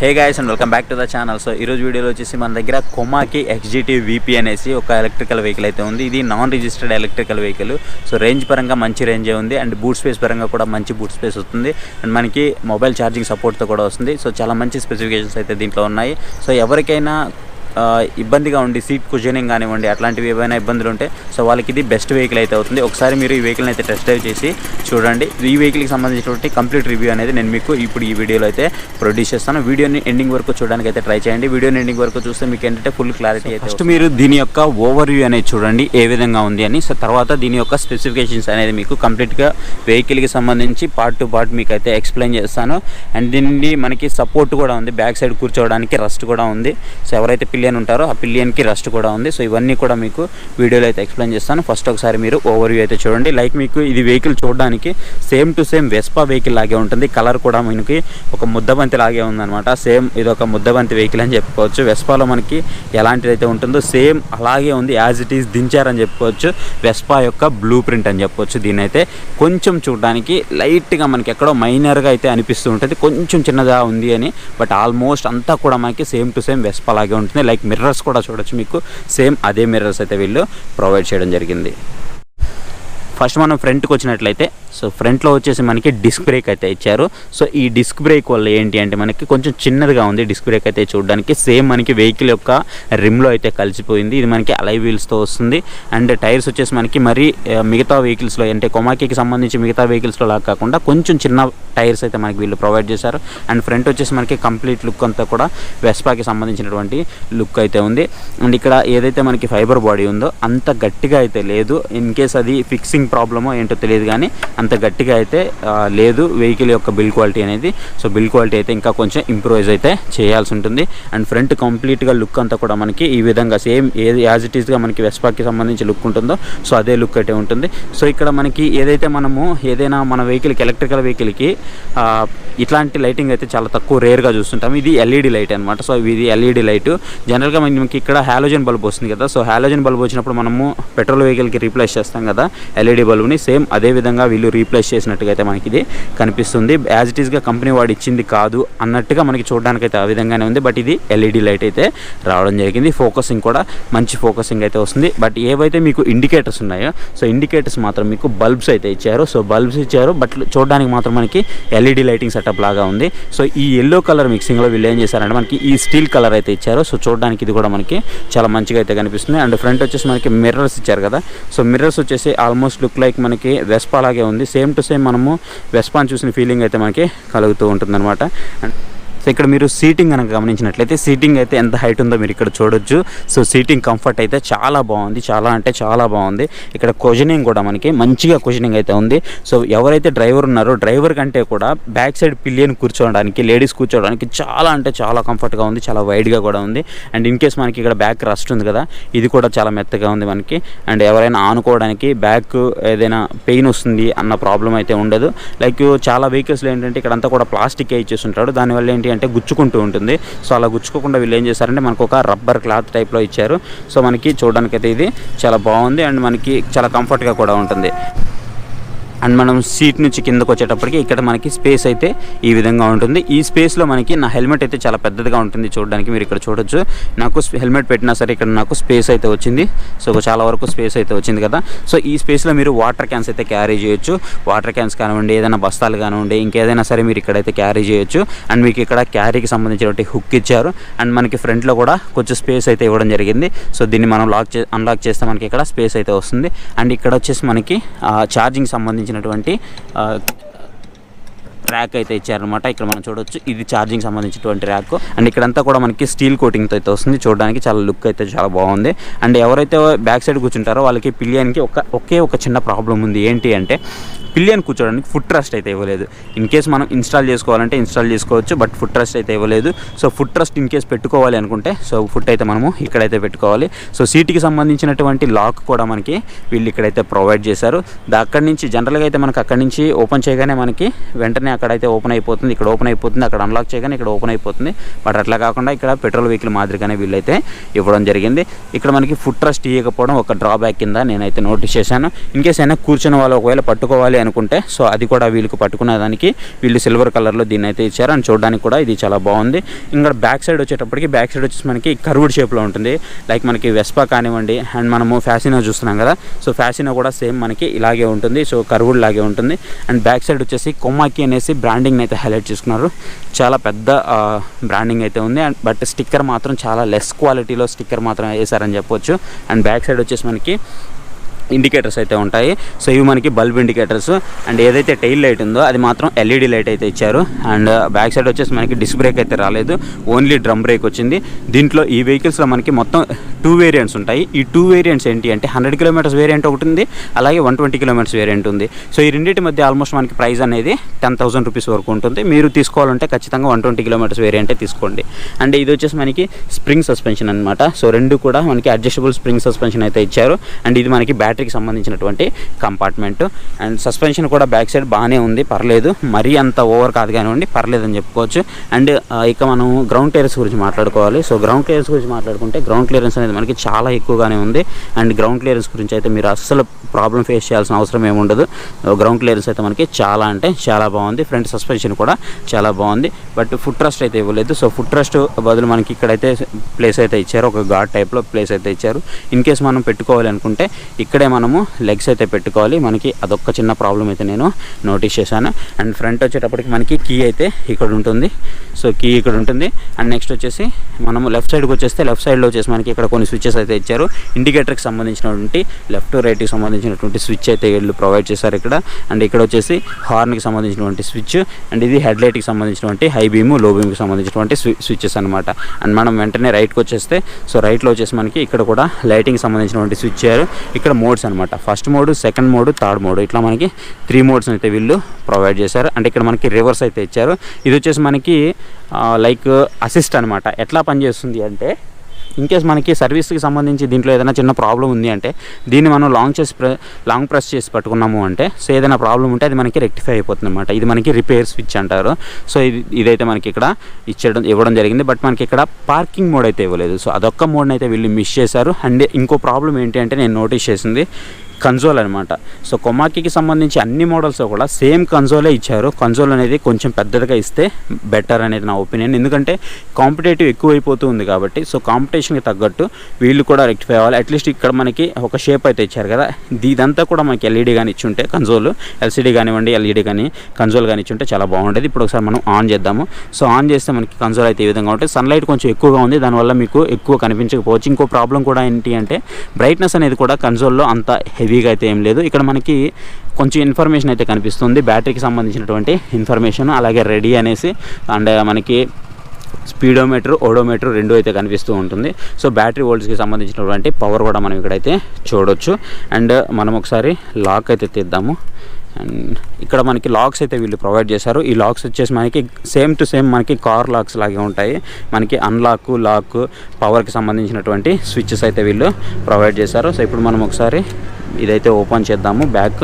Hey guys and welcome back to the channel. So ఈరోజు వీడియోలో వచ్చేసి మన దగ్గర కొమాకి XGT VP అనేసి ఒక ఎలక్ట్రికల్ వెహికల్ అయితే ఉంది. ఇది non registered electrical vehicle. So range పరంగా మంచి రేంజే ఉంది అండ్ బూట్ స్పేస్ పరంగా కూడా మంచి బూట్ స్పేస్ వస్తుంది అండ్ మనకి మొబైల్ ఛార్జింగ్ సపోర్ట్తో కూడా వస్తుంది. సో చాలా మంచి స్పెసిఫికేషన్స్ అయితే దీంట్లో ఉన్నాయి. సో ఎవరికైనా ఇబ్బందిగా ఉండి సీట్ కుషనింగ్ కానివ్వండి అట్లాంటివి ఏవైనా ఇబ్బందులు ఉంటే సో వాళ్ళకి ఇది బెస్ట్ వెహికల్ అయితే అవుతుంది. ఒకసారి మీరు ఈ వెహికల్ని అయితే టెస్ట్ డ్రైవ్ చేసి చూడండి. ఈ వెహికల్కి సంబంధించినటువంటి కంప్లీట్ రివ్యూ అనేది నేను మీకు ఇప్పుడు ఈ వీడియోలో అయితే ప్రొడ్యూస్ చేస్తాను. వీడియోని ఎండింగ్ వరకు చూడడానికి అయితే ట్రై చేయండి. వీడియోని ఎండింగ్ వరకు చూస్తే మీకు ఏంటంటే ఫుల్ క్లారిటీ అయితే. ఫస్ట్ మీరు దీని యొక్క ఓవర్ వ్యూ అనేది చూడండి ఏ విధంగా ఉంది అని. సో తర్వాత దీని యొక్క స్పెసిఫికేషన్స్ అనేది మీకు కంప్లీట్గా వెహికల్కి సంబంధించి పార్ట్ టు పార్ట్ మీకు అయితే ఎక్స్ప్లెయిన్ చేస్తాను. అండ్ దీన్ని మనకి సపోర్ట్ కూడా ఉంది, బ్యాక్ సైడ్ కూర్చోవడానికి రస్ట్ కూడా ఉంది. సో ఎవరైతే పిలియన్ ఉంటారో ఆ పిలియన్కి రస్ట్ కూడా ఉంది. సో ఇవన్నీ కూడా మీకు వీడియోలో అయితే ఎక్స్ప్లెయిన్ చేస్తాను. ఫస్ట్ ఒకసారి మీరు ఓవర్ వ్యూ అయితే చూడండి. లైక్ మీకు ఇది వెహికల్ చూడడానికి same to same Vespa vehicle లాగే ఉంటుంది. కలర్ కూడా మనకి ఒక ముద్దబంతి లాగే ఉందన్నమాట. సేమ్ ఇది ఒక ముద్దబంతి వెహికల్ అని చెప్పుకోవచ్చు. వెస్పాలో మనకి ఎలాంటిది అయితే ఉంటుందో సేమ్ అలాగే ఉంది, యాజ్ ఇట్ ఈస్ దించారని చెప్పుకోవచ్చు. వెస్పా యొక్క బ్లూ ప్రింట్ అని చెప్పొచ్చు. దీని అయితే కొంచెం చూడడానికి లైట్గా మనకి ఎక్కడో మైనర్గా అయితే అనిపిస్తూ ఉంటుంది, కొంచెం చిన్నగా ఉంది అని. బట్ ఆల్మోస్ట్ అంతా కూడా మనకి సేమ్ టు సేమ్ వెస్పా లాగే ఉంటుంది. లైక్ మిర్రర్స్ కూడా చూడొచ్చు, మీకు సేమ్ అదే మిర్రర్స్ అయితే వీళ్ళు ప్రొవైడ్ చేయడం జరిగింది. ఫస్ట్ మనం ఫ్రంట్కి వచ్చినట్లయితే సో ఫ్రంట్లో వచ్చేసి మనకి డిస్క్ బ్రేక్ అయితే ఇచ్చారు. సో ఈ డిస్క్ బ్రేక్ వల్ల ఏంటి అంటే మనకి కొంచెం చిన్నదిగా ఉంది డిస్క్ బ్రేక్ అయితే చూడడానికి. సేమ్ మనకి వెహికల్ యొక్క రిమ్లో అయితే కలిసిపోయింది. ఇది మనకి అలై వీల్స్తో వస్తుంది. అండ్ టైర్స్ వచ్చేసి మనకి మరి మిగతా వెహికల్స్లో అంటే కొమాకీకి సంబంధించి మిగతా వెహికల్స్లో లాగా కాకుండా కొంచెం చిన్న టైర్స్ అయితే మనకి వీళ్ళు ప్రొవైడ్ చేశారు. అండ్ ఫ్రంట్ వచ్చేసి మనకి కంప్లీట్ లుక్ అంతా కూడా వెస్పాకి సంబంధించినటువంటి లుక్ అయితే ఉంది. అండ్ ఇక్కడ ఏదైతే మనకి ఫైబర్ బాడీ ఉందో అంత గట్టిగా అయితే లేదు. ఇన్ కేస్ అది ఫిక్సింగ్ ప్రాబ్లమో ఏంటో తెలియదు కానీ అంత గట్టిగా అయితే లేదు వెహికల్ యొక్క బిల్డ్ క్వాలిటీ అనేది. సో బిల్డ్ క్వాలిటీ అయితే ఇంకా కొంచెం ఇంప్రూవైజ్ అయితే చేయాల్సి ఉంటుంది. అండ్ ఫ్రంట్ కంప్లీట్గా లుక్ అంతా కూడా మనకి ఈ విధంగా సేమ్ ఏది యాజ్ ఇట్ ఈస్గా మనకి వెస్పాకి సంబంధించి లుక్ ఉంటుందో సో అదే లుక్ అయితే ఉంటుంది. సో ఇక్కడ మనకి ఏదైతే మనము ఏదైనా మన వెహికల్కి ఎలక్ట్రికల్ వెహికల్కి ఇట్లాంటి లైటింగ్ అయితే చాలా తక్కువ రేర్గా చూస్తుంటాం. ఇది LED లైట్ అనమాట. సో ఇది LED లైట్. జనరల్గా మనకి ఇక్కడ హాలోజన్ బల్బ్ వస్తుంది కదా. సో హాలోజన్ బల్బ్ వచ్చినప్పుడు మనము పెట్రోల్ వెహికల్కి రీప్లేస్ చేస్తాం కదా LED బల్బ్ని. సేమ్ అదే విధంగా వీళ్ళు రీప్లేస్ చేసినట్టుగా అయితే మనకి ఇది కనిపిస్తుంది. యాజ్ ఇట్ ఈస్గా కంపెనీ వాడు ఇచ్చింది కాదు అన్నట్టుగా మనకి చూడడానికి అయితే ఆ విధంగానే ఉంది. బట్ ఇది LED లైట్ అయితే రావడం జరిగింది. ఫోకసింగ్ కూడా మంచి ఫోకసింగ్ అయితే వస్తుంది. బట్ ఏవైతే మీకు ఇండికేటర్స్ ఉన్నాయో సో ఇండికేటర్స్ మాత్రం మీకు బల్బ్స్ అయితే ఇచ్చారు. సో బల్బ్స్ ఇచ్చారు బట్ చూడడానికి మాత్రం మనకి LED లైటింగ్ సెటప్ లాగా ఉంది. సో ఈ ఎల్లో కలర్ మిక్సింగ్లో వీళ్ళు ఏం చేశారంటే మనకి ఈ స్టీల్ కలర్ అయితే ఇచ్చారు. సో చూడడానికి ఇది కూడా మనకి చాలా మంచిగా అయితే కనిపిస్తుంది. అండ్ ఫ్రంట్ వచ్చేసి మనకి మిర్రర్స్ ఇచ్చారు కదా. సో మిర్రర్స్ వచ్చేసి ఆల్మోస్ట్ లుక్ లైక్ మనకి వెస్పా లాగే ఉంది. సేమ్ టు సేమ్ మనము వెస్పాని చూసిన ఫీలింగ్ అయితే మనకి కలుగుతూ ఉంటుందన్నమాట. సో ఇక్కడ మీరు సీటింగ్ కనుక గమనించినట్లయితే సీటింగ్ అయితే ఎంత హైట్ ఉందో మీరు ఇక్కడ చూడొచ్చు. సో సీటింగ్ కంఫర్ట్ అయితే చాలా బాగుంది, చాలా అంటే చాలా బాగుంది. ఇక్కడ కుషనింగ్ కూడా మనకి మంచిగా కుషనింగ్ అయితే ఉంది. సో ఎవరైతే డ్రైవర్ ఉన్నారో డ్రైవర్ కంటే కూడా బ్యాక్ సైడ్ పిలియన్ కూర్చోవడానికి లేడీస్ కూర్చోవడానికి చాలా అంటే చాలా కంఫర్ట్గా ఉంది, చాలా వైడ్గా కూడా ఉంది. అండ్ ఇన్ కేస్ మనకి ఇక్కడ బ్యాక్ రస్ట్ ఉంది కదా, ఇది కూడా చాలా మెత్తగా ఉంది మనకి. అండ్ ఎవరైనా ఆనుకోవడానికి బ్యాక్ ఏదైనా పెయిన్ వస్తుంది అన్న ప్రాబ్లం అయితే ఉండదు. లైక్ చాలా వెహికల్స్లో ఏంటంటే ఇక్కడంతా కూడా ప్లాస్టిక్ ఇచ్చేసి ఉంటాడు, దానివల్ల ఏంటి అంటే గుచ్చుకుంటూ ఉంటుంది. సో అలా గుచ్చుకోకుండా వీళ్ళు ఏం చేశారంటే మనకు ఒక రబ్బర్ క్లాత్ టైప్లో ఇచ్చారు. సో మనకి చూడడానికైతే ఇది చాలా బాగుంది అండ్ మనకి చాలా కంఫర్ట్గా కూడా ఉంటుంది. అండ్ మనం సీట్ నుంచి కిందకు వచ్చేటప్పటికి ఇక్కడ మనకి స్పేస్ అయితే ఈ విధంగా ఉంటుంది. ఈ స్పేస్లో మనకి నా హెల్మెట్ అయితే చాలా పెద్దదిగా ఉంటుంది చూడడానికి. మీరు ఇక్కడ చూడొచ్చు, నాకు హెల్మెట్ పెట్టినా సరే ఇక్కడ నాకు స్పేస్ అయితే వచ్చింది. సో చాలా వరకు స్పేస్ అయితే వచ్చింది కదా. సో ఈ స్పేస్లో మీరు వాటర్ క్యాన్స్ అయితే క్యారీ చేయొచ్చు. వాటర్ క్యాన్స్ కానివ్వండి, ఏదైనా బస్తాలు కానివ్వండి, ఇంకేదైనా సరే మీరు ఇక్కడైతే క్యారీ చేయొచ్చు. అండ్ మీకు ఇక్కడ క్యారీకి సంబంధించినటువంటి హుక్ ఇచ్చారు. అండ్ మనకి ఫ్రంట్లో కూడా కొంచెం స్పేస్ అయితే ఇవ్వడం జరిగింది. సో దీన్ని మనం అన్లాక్ చేస్తే మనకి ఇక్కడ స్పేస్ అయితే వస్తుంది. అండ్ ఇక్కడ వచ్చేసి మనకి ఛార్జింగ్ సంబంధించినటువంటి ట్రాక్ అయితే ఇచ్చారనమాట. ఇక్కడ మనం చూడొచ్చు ఇది ఛార్జింగ్ సంబంధించినటువంటి ర్యాక్. అండ్ ఇక్కడంతా కూడా మనకి స్టీల్ కోటింగ్తో అయితే వస్తుంది. చూడడానికి చాలా లుక్ అయితే చాలా బాగుంది. అండ్ ఎవరైతే బ్యాక్ సైడ్ కూర్చుంటారో వాళ్ళకి పిలియన్కి ఒకే ఒక చిన్న ప్రాబ్లం ఉంది. ఏంటి అంటే పిలియన్ కూర్చోడానికి ఫుట్ రెస్ట్ అయితే ఇవ్వలేదు. ఇన్ కేస్ మనం ఇన్స్టాల్ చేసుకోవాలంటే ఇన్స్టాల్ చేసుకోవచ్చు, బట్ ఫుట్ రెస్ట్ అయితే ఇవ్వలేదు. So foot rest in case పెట్టుకోవాలి అనుకుంటే సో ఫుట్ అయితే మనము ఇక్కడైతే పెట్టుకోవాలి. సో సీట్కి సంబంధించినటువంటి లాక్ కూడా మనకి వీళ్ళు ఇక్కడైతే ప్రొవైడ్ చేశారు. అక్కడి నుంచి జనరల్గా అయితే మనకి అక్కడి నుంచి ఓపెన్ చేయగానే మనకి వెంటనే అక్కడైతే ఓపెన్ అయిపోతుంది, ఇక్కడ ఓపెన్ అయిపోతుంది, అక్కడ అన్లాక్ చేయగానే ఇక్కడ ఓపెన్ అయిపోతుంది. బట్ అట్లా కాకుండా ఇక్కడ పెట్రోల్ వెహికల్ మాదిరిగానే వీళ్ళైతే ఇవ్వడం జరిగింది. ఇక్కడ మనకి ఫుట్ రెస్ట్ ఇవ్వకపోవడం ఒక డ్రాబ్యాక్ కింద నేనైతే నోటీస్ చేశాను. ఇన్ కేస్ అయినా కూర్చున్న వాళ్ళు ఒకవేళ పట్టుకోవాలి అనుకుంటే సో అది కూడా వీళ్ళకి పట్టుకునే దానికి వీళ్ళు సిల్వర్ కలర్లో దీన్ని అయితే ఇచ్చారు. అండ్ చూడడానికి కూడా ఇది చాలా బాగుంది. ఇంకా బ్యాక్ సైడ్ వచ్చేటప్పటికి బ్యాక్ సైడ్ వచ్చేసి మనకి కర్వ్డ్ షేప్లో ఉంటుంది. లైక్ మనకి వెస్పా కానివ్వండి, అండ్ మనము ఫ్యాసినో చూస్తున్నాం కదా, సో ఫ్యాసినో కూడా సేమ్ మనకి ఇలాగే ఉంటుంది. సో కర్వ్డ్ లాగే ఉంటుంది. అండ్ బ్యాక్ సైడ్ వచ్చేసి కొమాకి అనేసి బ్రాండింగ్ అయితే హైలైట్ చేసుకున్నారు. చాలా పెద్ద బ్రాండింగ్ అయితే ఉంది. అండ్ బట్ స్టిక్కర్ మాత్రం చాలా లెస్ క్వాలిటీలో స్టిక్కర్ మాత్రం వేసారని చెప్పొచ్చు. అండ్ బ్యాక్ సైడ్ వచ్చేసి మనకి ఇండికేటర్స్ అయితే ఉంటాయి. సో ఇవి మనకి బల్బ్ ఇండికేటర్స్. అండ్ ఏదైతే టైల్ లైట్ ఉందో అది మాత్రం ఎల్ఈడి లైట్ అయితే ఇచ్చారు. అండ్ బ్యాక్ సైడ్ వచ్చేసి మనకి డిస్క్ బ్రేక్ అయితే రాలేదు, ఓన్లీ డ్రమ్ బ్రేక్ వచ్చింది. దీంట్లో ఈ వెహికల్స్లో మనకి మొత్తం 2 వేరియంట్స్ ఉంటాయి. ఈ 2 వేరియంట్స్ ఏంటి అంటే 100 కిలోమీటర్స్ వేరియంట్ ఒకటి ఉంది, అలాగే 120 కిలోమీటర్స్ వేరియంట్ ఉంది. సో ఈ రెండింటి మధ్య ఆల్మోస్ట్ మనకి ప్రైస్ అనేది 10,000 రూపీస్ వరకు ఉంటుంది. మీరు తీసుకోవాలంటే ఖచ్చితంగా 120 కిలోమీటర్స్ వేరియంటే తీసుకోండి. అండ్ ఇది వచ్చేసి మనకి స్ప్రింగ్ సస్పెన్షన్ అనమాట. సో రెండు కూడా మనకి అడ్జస్టబుల్ స్ప్రింగ్ సస్పెన్షన్ అయితే ఇచ్చారు. అండ్ ఇది మనకి బ్యాటరీకి సంబంధించినటువంటి కంపార్ట్మెంట్. అండ్ సస్పెన్షన్ కూడా బ్యాక్ సైడ్ బాగానే ఉంది, పర్లేదు, మరీ అంత ఓవర్ కాదు కానివ్వండి, పర్లేదని చెప్పుకోవచ్చు. అండ్ ఇక మనం గ్రౌండ్ క్లియరెన్స్ గురించి మాట్లాడుకోవాలి. సో గ్రౌండ్ క్లియరెన్స్ గురించి మాట్లాడుకుంటే గ్రౌండ్ క్లియరెన్స్ అనేది మనకి చాలా ఎక్కువగానే ఉంది. అండ్ గ్రౌండ్ క్లియరెన్స్ గురించి అయితే మీరు అస్సలు ప్రాబ్లం ఫేస్ చేయాల్సిన అవసరం ఏముండదు. గ్రౌండ్ క్లియరెన్స్ అయితే మనకి చాలా అంటే చాలా బాగుంది. ఫ్రంట్ సస్పెన్షన్ కూడా చాలా బాగుంది. బట్ ఫుట్ రెస్ట్ అయితే ఇవ్వలేదు. సో ఫుట్ రెస్ట్ బదులు మనకి ఇక్కడైతే ప్లేస్ అయితే ఇచ్చారు, ఒక గార్డ్ టైప్లో ప్లేస్ అయితే ఇచ్చారు. ఇన్ కేస్ మనం పెట్టుకోవాలి అనుకుంటే ఇక్కడే మనము లెగ్స్ అయితే పెట్టుకోవాలి. మనకి అదొక్క చిన్న ప్రాబ్లం అయితే నేను నోటీస్ చేశాను. అండ్ ఫ్రంట్ వచ్చేటప్పటికి మనకి కీ అయితే ఇక్కడ ఉంటుంది. సో కీ ఇక్కడ ఉంటుంది. అండ్ నెక్స్ట్ వచ్చేసి మనము లెఫ్ట్ సైడ్కి వచ్చేస్తే లెఫ్ట్ సైడ్లో వచ్చేసి మనకి ఇక్కడ కొన్ని స్విచ్చెస్ అయితే ఇచ్చారు. ఇండికేటర్కి సంబంధించినటువంటి లెఫ్ట్ రైట్కి సంబంధించినటువంటి స్విచ్ అయితే వీళ్ళు ప్రొవైడ్ చేశారు ఇక్కడ. అండ్ ఇక్కడ వచ్చేసి హార్న్కి సంబంధించినటువంటి స్విచ్. అండ్ ఇది హెడ్ లైట్కి సంబంధించినటువంటి హై బీమ్, లో బీమ్కి సంబంధించినటువంటి స్విచ్చెస్ అనమాట. అండ్ మనం వెంటనే రైట్కి వచ్చేస్తే సో రైట్లో వచ్చేసి మనకి ఇక్కడ కూడా లైటింగ్కి సంబంధించినటువంటి స్విచ్ ఇచ్చారు. ఇక్కడ మోడ్స్ అనమాట, first mode, second mode, third mode, ఇట్లా మనకి 3 మోడ్స్ అయితే వీళ్ళు ప్రొవైడ్ చేశారు. అంటే ఇక్కడ మనకి రివర్స్ అయితే ఇచ్చారు. ఇది వచ్చేసి మనకి లైక్ అసిస్ట్ అనమాట. ఎట్లా పనిచేస్తుంది అంటే ఇన్ కేస్ మనకి సర్వీస్కి సంబంధించి దీంట్లో ఏదైనా చిన్న ప్రాబ్లం ఉంది అంటే దీన్ని మనం లాంగ్ ప్రెస్ చేసి పట్టుకున్నాము అంటే సో ఏదైనా ప్రాబ్లం ఉంటే అది మనకి రెక్టిఫై అయిపోతుంది అనమాట. ఇది మనకి రిపేర్ స్విచ్ అంటారు. సో ఇదైతే మనకి ఇక్కడ ఇవ్వడం జరిగింది. బట్ మనకి ఇక్కడ పార్కింగ్ మోడ్ అయితే ఇవ్వలేదు. సో అదొక్క మోడ్ని అయితే వీళ్ళు మిస్ చేశారు. అండ్ ఇంకో ప్రాబ్లం ఏంటి అంటే నేను నోటీస్ చేసింది కన్సోల్ అనమాట. సో కొమాకీకి సంబంధించి అన్ని మోడల్స్ కూడా సేమ్ కన్సోలే ఇచ్చారు. కన్సోల్ అనేది కొంచెం పెద్దదిగా ఇస్తే బెటర్ అనేది నా ఒపీనియన్. ఎందుకంటే కాంపిటేటివ్ ఎక్కువైపోతూ ఉంది కాబట్టి సో కాంపిటీషన్కి తగ్గట్టు వీళ్ళు కూడా రెక్టిఫై అవ్వాలి. అట్లీస్ట్ ఇక్కడ మనకి ఒక షేప్ అయితే ఇచ్చారు కదా, ఇదంతా కూడా మనకి ఎల్ఈడి కానీ ఇచ్చుంటే కన్సోల్, ఎల్సీడీ కానివ్వండి, ఎల్ఈడి కానీ కన్సోల్ కానీ ఇచ్చుంటే చాలా బాగుంటుంది. ఇప్పుడు ఒకసారి మనం ఆన్ చేద్దాము. సో ఆన్ చేస్తే మనకి కన్సోల్ అయితే ఈ విధంగా ఉంటుంది. సన్లైట్ కొంచెం ఎక్కువగా ఉంది, దానివల్ల మీకు ఎక్కువ కనిపించకపోవచ్చు. ఇంకో ప్రాబ్లం కూడా ఏంటి అంటే బ్రైట్నెస్ అనేది కూడా కన్సోల్లో అంత హెవీగా అయితే ఏం లేదు. ఇక్కడ మనకి కొంచెం ఇన్ఫర్మేషన్ అయితే కనిపిస్తుంది, బ్యాటరీకి సంబంధించినటువంటి ఇన్ఫర్మేషన్, అలాగే రెడీ అనేసి, అండ్ మనకి స్పీడోమీటర్, ఓడోమీటర్ రెండు అయితే కనిపిస్తూ ఉంటుంది. సో బ్యాటరీ వోల్ట్స్కి సంబంధించినటువంటి పవర్ కూడా మనం ఇక్కడైతే చూడొచ్చు. అండ్ మనం ఒకసారి లాక్ అయితే తీద్దాము. అండ్ ఇక్కడ మనకి లాక్స్ అయితే వీళ్ళు ప్రొవైడ్ చేశారు. ఈ లాక్స్ వచ్చేసి మనకి సేమ్ టు సేమ్ మనకి కార్ లాక్స్ లాగే ఉంటాయి. మనకి అన్లాక్, లాక్, పవర్కి సంబంధించినటువంటి స్విచ్చెస్ అయితే వీళ్ళు ప్రొవైడ్ చేశారు. సో ఇప్పుడు మనం ఒకసారి ఇదైతే ఓపెన్ చేద్దాము బ్యాక్.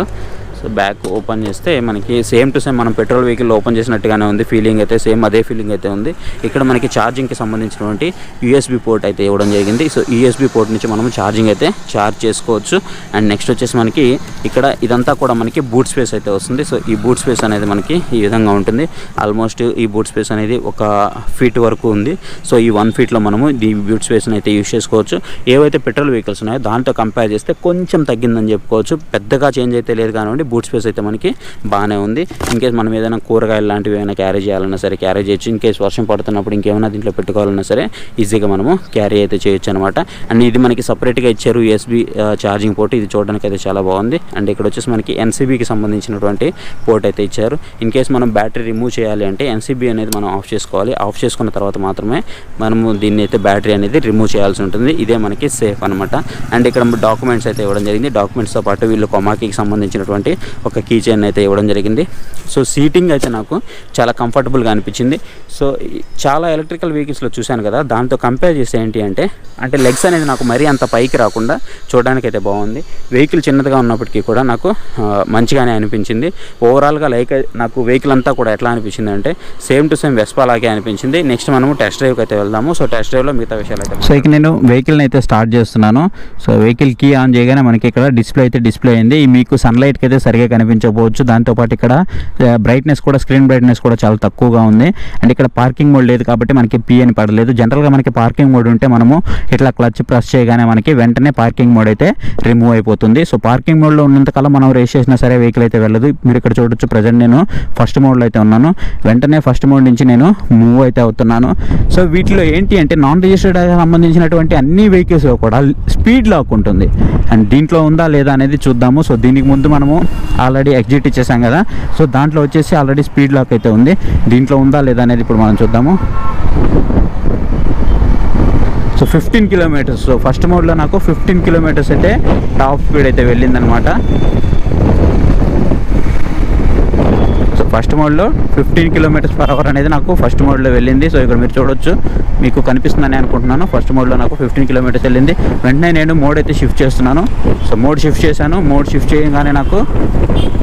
సో బ్యాక్ ఓపెన్ చేస్తే మనకి సేమ్ టు సేమ్ మనం పెట్రోల్ వెహికల్ ఓపెన్ చేసినట్టుగానే ఉంది. ఫీలింగ్ అయితే సేమ్ అదే ఫీలింగ్ అయితే ఉంది. ఇక్కడ మనకి ఛార్జింగ్కి సంబంధించినటువంటి యూఎస్బీ పోర్ట్ అయితే ఇవ్వడం జరిగింది. సో యూఎస్బీ పోర్ట్ నుంచి మనం ఛార్జింగ్ అయితే ఛార్జ్ చేసుకోవచ్చు. అండ్ నెక్స్ట్ వచ్చేసి మనకి ఇక్కడ ఇదంతా కూడా మనకి బూట్ స్పేస్ అయితే వస్తుంది. సో ఈ బూట్ స్పేస్ అనేది మనకి ఈ విధంగా ఉంటుంది. ఆల్మోస్ట్ ఈ బూట్ స్పేస్ అనేది 1 ఫీట్ వరకు ఉంది. సో ఈ 1 ఫీట్లో మనము ఈ బూట్ స్పేస్ని అయితే యూజ్ చేసుకోవచ్చు. ఏవైతే పెట్రోల్ వెహికల్స్ ఉన్నాయో దాంతో కంపేర్ చేస్తే కొంచెం తగ్గిందని చెప్పుకోవచ్చు. పెద్దగా చేంజ్ అయితే లేదు కానివ్వండి, బూట్ స్పేస్ అయితే మనకి బాగానే ఉంది. ఇన్కేస్ మనం ఏదైనా కూరగాయలు లాంటివి ఏమైనా క్యారీ చేయాలన్నా సరే క్యారీ చేయొచ్చు. ఇన్కేస్ వర్షం పడుతున్నప్పుడు ఇంకేమైనా దీంట్లో పెట్టుకోవాలన్నా సరే ఈజీగా మనము క్యారీ అయితే చేయొచ్చు అనమాట. అండ్ ఇది మనకి సపరేట్గా ఇచ్చారు యూఎస్బీ ఛార్జింగ్ పోర్ట్. ఇది చూడడానికి అయితే చాలా బాగుంది. అండ్ ఇక్కడ వచ్చేసి మనకి ఎన్సీబీకి సంబంధించినటువంటి పోర్ట్ అయితే ఇచ్చారు. ఇన్కేస్ మనం బ్యాటరీ రిమూవ్ చేయాలి అంటే ఎన్సీబీ అనేది మనం ఆఫ్ చేసుకోవాలి. ఆఫ్ చేసుకున్న తర్వాత మాత్రమే మనము దీన్ని అయితే బ్యాటరీ అనేది రిమూవ్ చేయాల్సి ఉంటుంది. ఇదే మనకి సేఫ్ అనమాట. అండ్ ఇక్కడ డాక్యుమెంట్స్ అయితే ఇవ్వడం జరిగింది. డాక్యుమెంట్స్తో పాటు వీళ్ళు కొమాకీకి సంబంధించినటువంటి ఒక కీ చైన్ అయితే ఇవ్వడం జరిగింది. సో సీటింగ్ అయితే నాకు చాలా కంఫర్టబుల్గా అనిపించింది. సో చాలా ఎలక్ట్రికల్ వెహికల్స్లో చూశాను కదా, దాంతో కంపేర్ చేస్తే ఏంటి అంటే లెగ్స్ అనేది నాకు మరీ అంత పైకి రాకుండా చూడడానికి అయితే బాగుంది. వెహికల్ చిన్నదిగా ఉన్నప్పటికీ కూడా నాకు మంచిగానే అనిపించింది. ఓవరాల్గా నాకు వెహికల్ అంతా కూడా ఎట్లా అనిపించింది అంటే సేమ్ టు సేమ్ వెస్పా లాగే అనిపించింది. నెక్స్ట్ మనము టెస్ట్ డ్రైవ్కి అయితే వెళ్దాము. సో టెస్ట్ డ్రైవ్లో మిగతా విషయాలు అయితే. సో ఇక నేను వెహికల్ని అయితే స్టార్ట్ చేస్తున్నాను. సో వెహికల్ కీ ఆన్ చేయగానే మనకి ఇక్కడ డిస్ప్లే అయింది. మీకు సన్లైట్కి అయితే సరిగా కనిపించకపోవచ్చు. దాంతోపాటు ఇక్కడ బ్రైట్నెస్ కూడా, స్క్రీన్ బ్రైట్నెస్ కూడా చాలా తక్కువగా ఉంది. అండ్ ఇక్కడ పార్కింగ్ మోడ్ లేదు కాబట్టి మనకి పీ అని పడలేదు. జనరల్గా మనకి పార్కింగ్ మోడ్ ఉంటే మనము ఇట్లా క్లచ్ ప్రెస్ చేయగానే మనకి వెంటనే పార్కింగ్ మోడ్ అయితే రిమూవ్ అయిపోతుంది. సో పార్కింగ్ మోడ్లో ఉన్నంతకాలం మనం రేస్ చేసినా సరే వెహికల్ అయితే వెళ్ళదు. మీరు ఇక్కడ చూడొచ్చు, ప్రజెంట్ నేను ఫస్ట్ మోడ్లో అయితే ఉన్నాను. వెంటనే ఫస్ట్ మోడ్ నుంచి నేను మూవ్ అయితే అవుతున్నాను. సో వీటిలో ఏంటి అంటే నాన్ రిజిస్టర్డ్ సంబంధించినటువంటి అన్ని వెహికల్స్లో కూడా స్పీడ్ లాక్ ఉంటుంది. అండ్ దీంట్లో ఉందా లేదా అనేది చూద్దాము. సో దీనికి ముందు మనము ఆల్రెడీ ఎగ్జిట్ ఇచ్చేసాం కదా, సో దాంట్లో వచ్చేసి ఆల్రెడీ స్పీడ్ లాక్ అయితే ఉంది. దీంట్లో ఉందా లేదా అనేది ఇప్పుడు మనం చూద్దాము. So 15 kilometres. సో ఫస్ట్ మోడ్లో నాకు 15 కిలోమీటర్స్ అయితే టాప్ స్పీడ్ అయితే వెళ్ళిందనమాట. సో ఫస్ట్ మోడ్లో 15 కిలోమీటర్స్ పర్ అవర్ అనేది నాకు ఫస్ట్ మోడ్లో వెళ్ళింది. సో ఇక్కడ మీరు చూడొచ్చు, మీకు కనిపిస్తుందని అనుకుంటున్నాను. ఫస్ట్ మోడ్లో నాకు 15 కిలోమీటర్స్ వెళ్ళింది. వెంటనే నేను మోడ్ అయితే షిఫ్ట్ చేస్తున్నాను. సో మోడ్ షిఫ్ట్ చేశాను. మోడ్ షిఫ్ట్ చేయగానే నాకు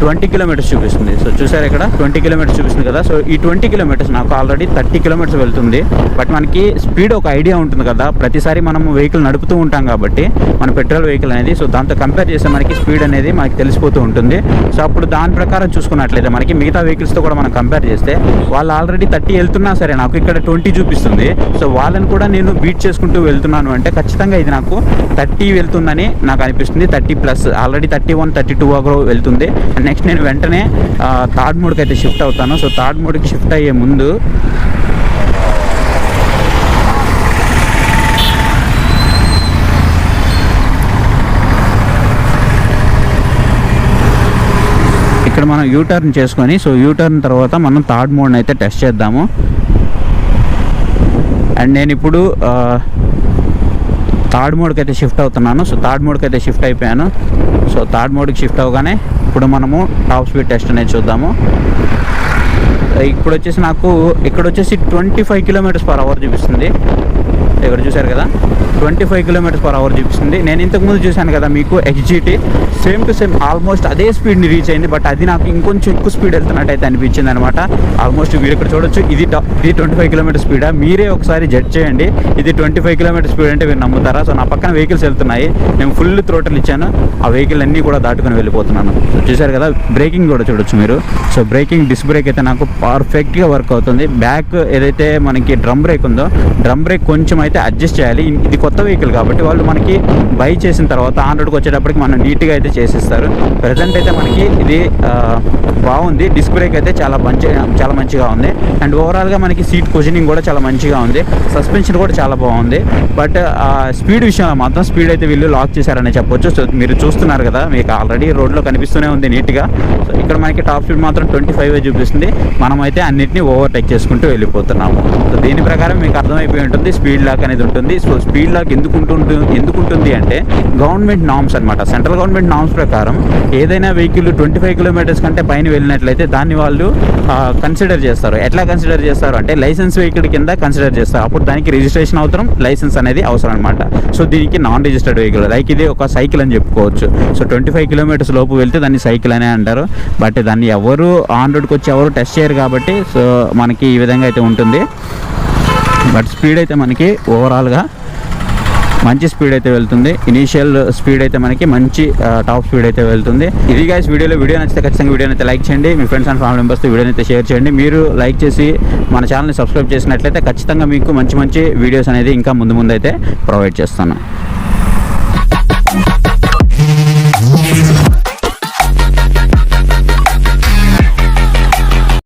20 కిలోమీటర్స్ చూపిస్తుంది. సో చూసారు ఇక్కడ 20 కిలోమీటర్స్ చూపిస్తుంది కదా. సో ఈ 20 కిలోమీటర్స్ నాకు ఆల్రెడీ 30 కిలోమీటర్స్ వెళ్తుంది. బట్ మనకి స్పీడ్ ఒక ఐడియా ఉంటుంది కదా, ప్రతిసారి మనం వెహికల్ నడుపుతూ ఉంటాం కాబట్టి మన పెట్రోల్ వెహికల్ అనేది. సో దాంతో కంపేర్ చేస్తే మనకి స్పీడ్ అనేది మనకి తెలిసిపోతూ ఉంటుంది. సో అప్పుడు దాని ప్రకారం చూసుకున్నట్లయితే మనకి మిగతా వెహికల్స్తో కూడా మనం కంపేర్ చేస్తే వాళ్ళు ఆల్రెడీ 30 వెళ్తున్నా సరే నాకు ఇక్కడ 20 చూపిస్తుంది. సో వాళ్ళని కూడా నేను బీట్ చేసుకుంటూ వెళ్తున్నాను అంటే ఖచ్చితంగా ఇది నాకు 30 వెళ్తుందని నాకు అనిపిస్తుంది. 30+ ఆల్రెడీ 31, 32 వరకు వెళ్తుంది. నెక్స్ట్ నేను వెంటనే థర్డ్ మోడ్కి అయితే షిఫ్ట్ అవుతాను. సో థర్డ్ మోడ్కి షిఫ్ట్ అయ్యే ముందు ఇక్కడ మనం యూటర్న్ చేసుకొని, సో యూటర్న్ తర్వాత మనం థర్డ్ మోడ్ని అయితే టెస్ట్ చేద్దాము. అండ్ నేను ఇప్పుడు థర్డ్ మోడ్కి అయితే షిఫ్ట్ అవుతున్నాను. సో థర్డ్ మోడ్కి అయితే షిఫ్ట్ అయిపోయాను. సో థర్డ్ మోడ్కి షిఫ్ట్ అవ్వగానే ఇప్పుడు మనము టాప్ స్పీడ్ టెస్ట్ అనేది చూద్దాము. ఇప్పుడు వచ్చేసి నాకు ఇక్కడ వచ్చేసి 25 కిలోమీటర్స్ పర్ అవర్ చూపిస్తుంది. ఇక్కడ చూశారు కదా 25 కిలోమీటర్స్ పర్ అవర్ చూపిస్తుంది. నేను ఇంతకుముందు చూశాను కదా మీకు ఎక్స్జీటీ, సేమ్ టు సేమ్ ఆల్మోస్ట్ అదే స్పీడ్ని రీచ్ అయింది. బట్ అది నాకు ఇంకొంచెం ఎక్కువ స్పీడ్ వెళ్తున్నట్టు అయితే అనిపించింది అనమాట. ఆల్మోస్ట్ మీరు ఇక్కడ చూడొచ్చు, ఇది 25 కిలోమీటర్ స్పీడా. మీరే ఒకసారి జడ్జ్ చేయండి, ఇది 25 కిలోమీటర్ స్పీడ్ అంటే మీరు నమ్ముతారా? సో నా పక్కన వెహికల్స్ వెళ్తున్నాయి, నేను ఫుల్ థ్రోటల్ ఇచ్చాను, ఆ వెహికల్ అన్నీ కూడా దాటుకొని వెళ్ళిపోతున్నాను. సో చూశారు కదా, బ్రేకింగ్ కూడా చూడొచ్చు మీరు. సో బ్రేకింగ్, డిస్క్ బ్రేక్ అయితే నాకు పర్ఫెక్ట్గా వర్క్ అవుతుంది. బ్యాక్ ఏదైతే మనకి డ్రమ్ బ్రేక్ ఉందో, డ్రమ్ బ్రేక్ కొంచెం అయితే అడ్జస్ట్ చేయాలి. ఇది కొత్త వెహికల్ కాబట్టి వాళ్ళు మనకి బై చేసిన తర్వాత ఆన్ రోడ్కి వచ్చేటప్పటికి మనం నీట్గా అయితే చేసిస్తారు. ప్రజెంట్ అయితే మనకి ఇది బాగుంది. డిస్క్ బ్రేక్ అయితే చాలా మంచిగా ఉంది. అండ్ ఓవరాల్గా మనకి సీట్ పొజిషనింగ్ కూడా చాలా మంచిగా ఉంది. సస్పెన్షన్ కూడా చాలా బాగుంది. బట్ స్పీడ్ విషయంలో మాత్రం స్పీడ్ అయితే వీళ్ళు లాక్ చేశారని చెప్పొచ్చు. సో మీరు చూస్తున్నారు కదా, మీకు ఆల్రెడీ రోడ్లో కనిపిస్తూనే ఉంది నీట్గా. సో ఇక్కడ మనకి టాప్ స్పీడ్ మాత్రం 25 చూపిస్తుంది. మనమైతే అన్నిటిని ఓవర్టేక్ చేసుకుంటూ వెళ్ళిపోతున్నాము. సో దీని ప్రకారం మీకు అర్థమైపోయి ఉంటుంది స్పీడ్ లాక్ అనేది ఉంటుంది. సో స్పీడ్ లాక్ ఎందుకు ఉంటుంది అంటే గవర్నమెంట్ నామ్స్ అనమాట. సెంట్రల్ గవర్నమెంట్ నామ్స్ ప్రకారం ఏదైనా వెహికల్ 25 కిలోమీటర్స్ కంటే పైన వెళ్ళినట్లయితే దాన్ని వాళ్ళు కన్సిడర్ చేస్తారు. ఎట్లా కన్సిడర్ చేస్తారు అంటే లైసెన్స్ వెహికల్ కింద కన్సిడర్ చేస్తారు. అప్పుడు దానికి రిజిస్ట్రేషన్ అవసరం, లైసెన్స్ అనేది అవసరం అనమాట. సో దీనికి నాన్ రిజిస్టర్డ్ వెహికల్, లైక్ ఇది ఒక సైకిల్ అని చెప్పుకోవచ్చు. సో 25 కిలోమీటర్స్ లోపు వెళ్తే దాన్ని సైకిల్ అనే అంటారు. బట్ దాన్ని ఎవరు ఆన్ రోడ్కి వచ్చి ఎవరు టెస్ట్ చేయరు కాబట్టి సో మనకి ఈ విధంగా అయితే ఉంటుంది. బట్ స్పీడ్ అయితే మనకి ఓవరాల్గా మంచి స్పీడ్ అయితే వెళ్తుంది. ఇనీషియల్ స్పీడ్ అయితే మనకి మంచి టాప్ స్పీడ్ అయితే వెళ్తుంది. ఇది గైస్ వీడియో నచ్చితే ఖచ్చితంగా వీడియోని అయితే లైక్ చేయండి. మీ ఫ్రెండ్స్ అండ్ ఫ్యామిలీ మెంబర్స్తో వీడియోని అయితే షేర్ చేయండి. మీరు లైక్ చేసి మన ఛానల్ని సబ్స్క్రైబ్ చేసినట్లయితే ఖచ్చితంగా మీకు మంచి వీడియోస్ అనేది ఇంకా ముందు అయితే ప్రొవైడ్ చేస్తాను.